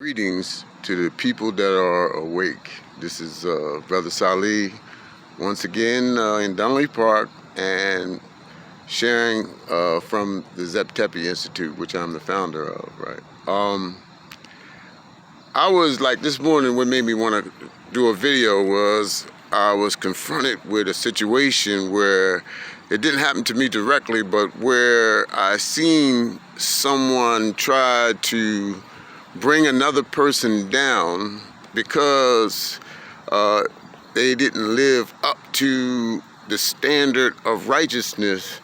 Greetings to the people that are awake. This is Brother Salih once again in Dunley Park and sharing from the Zep Tepe Institute, which I'm the founder of, right? I was like this morning, what made me want to do a video was I was confronted with a situation where it didn't happen to me directly, but where I seen someone try to bring another person down because they didn't live up to the standard of righteousness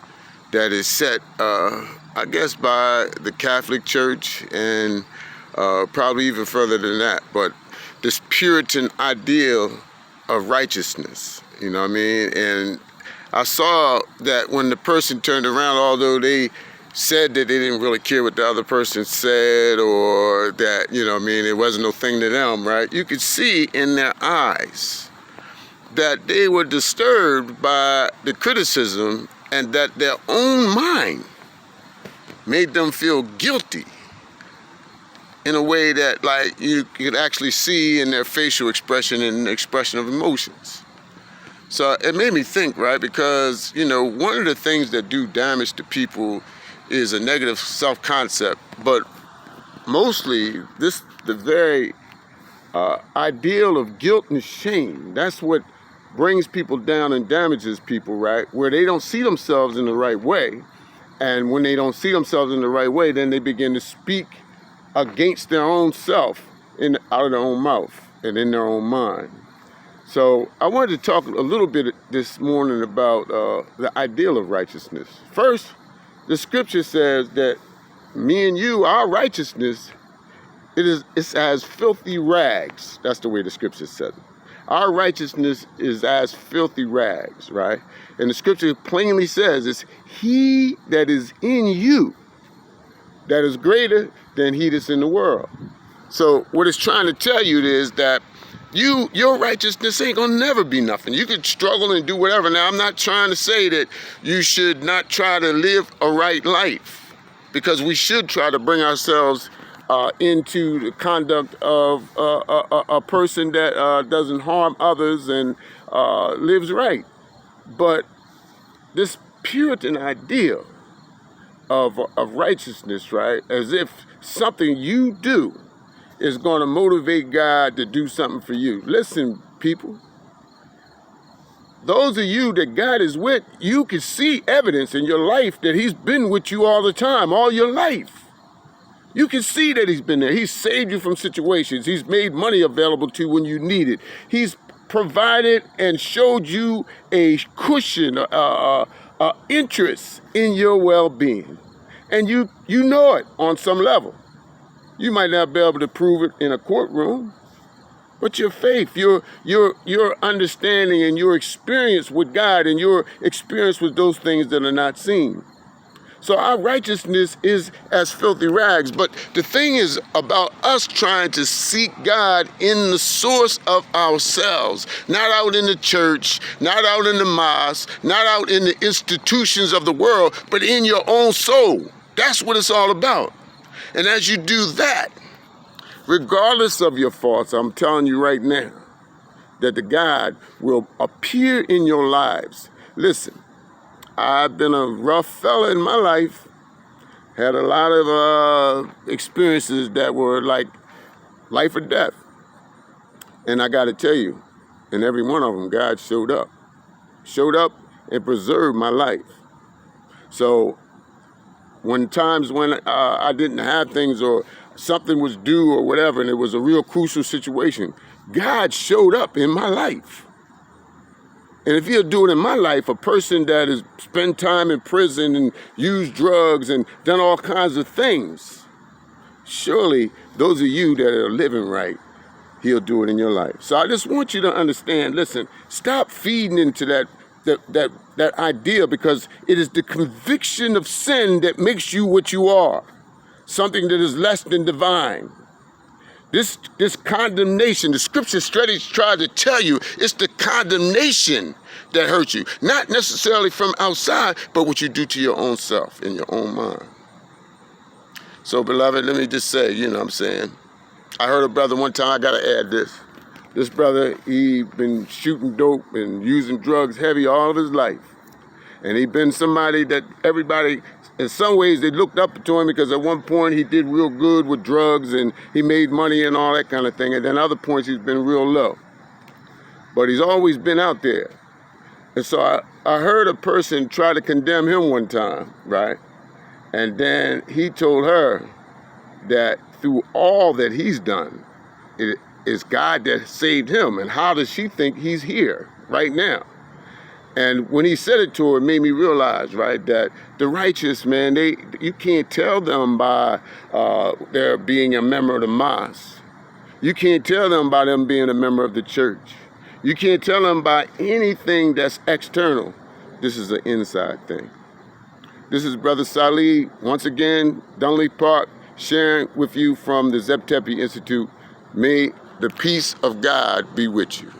that is set, I guess, by the Catholic Church and probably even further than that. But this Puritan ideal of righteousness, you know what I mean? And I saw that when the person turned around, although they said that they didn't really care what the other person said, or that, you know what I mean, it wasn't no thing to them, right? You could see in their eyes that they were disturbed by the criticism and that their own mind made them feel guilty in a way that, like, you could actually see in their facial expression and expression of emotions. So it made me think, right? Because, you know, one of the things that do damage to people is a negative self-concept, but mostly the very ideal of guilt and shame. That's what brings people down and damages people, right? Where they don't see themselves in the right way. And when they don't see themselves in the right way, then they begin to speak against their own self out of their own mouth and in their own mind. So I wanted to talk a little bit this morning about the ideal of righteousness. First, the scripture says that me and you, our righteousness, it's as filthy rags. That's the way the scripture says it. Our righteousness is as filthy rags, right? And the scripture plainly says it's he that is in you that is greater than he that's in the world. So what it's trying to tell you is that your righteousness ain't gonna never be nothing. You could struggle and do whatever. Now, I'm not trying to say that you should not try to live a right life, because we should try to bring ourselves into the conduct of a person that doesn't harm others and lives right. But this Puritan ideal of righteousness, right, as if something you do is going to motivate God to do something for you. Listen, people, those of you that God is with, you can see evidence in your life that he's been with you all the time, all your life. You can see that he's been there. He's saved you from situations. He's made money available to you when you need it. He's provided and showed you a cushion, interest in your well-being. And you know it on some level. You might not be able to prove it in a courtroom, but your faith, your understanding and your experience with God and your experience with those things that are not seen. So our righteousness is as filthy rags. But the thing is about us trying to seek God in the source of ourselves, not out in the church, not out in the mosque, not out in the institutions of the world, but in your own soul. That's what it's all about. And as you do that, regardless of your faults, I'm telling you right now that the God will appear in your lives. Listen, I've been a rough fella in my life, had a lot of experiences that were like life or death. And I got to tell you, in every one of them, God showed up and preserved my life. So when times when I didn't have things or something was due or whatever, and it was a real crucial situation, God showed up in my life. And if he'll do it in my life, a person that has spent time in prison and used drugs and done all kinds of things, surely those of you that are living right, he'll do it in your life. So I just want you to understand, listen, stop feeding into that idea, because it is the conviction of sin that makes you what you are, something that is less than divine. This condemnation, the scripture studies try to tell you, it's the condemnation that hurts you. Not necessarily from outside, but what you do to your own self, in your own mind. So, beloved, let me just say, you know what I'm saying, I heard a brother one time, I gotta add this. This brother, he been shooting dope and using drugs heavy all of his life. And he been somebody that everybody, in some ways, they looked up to him because at one point he did real good with drugs and he made money and all that kind of thing. And then other points he's been real low. But he's always been out there. And so I heard a person try to condemn him one time, right? And then he told her that through all that he's done, it is God that saved him. And how does she think he's here right now? And when he said it to her, it made me realize, right, that the righteous, man, you can't tell them by their being a member of the mosque. You can't tell them by them being a member of the church. You can't tell them by anything that's external. This is an inside thing. This is Brother Salih, once again, Dunleavy Park, sharing with you from the Zep Tepi Institute. May the peace of God be with you.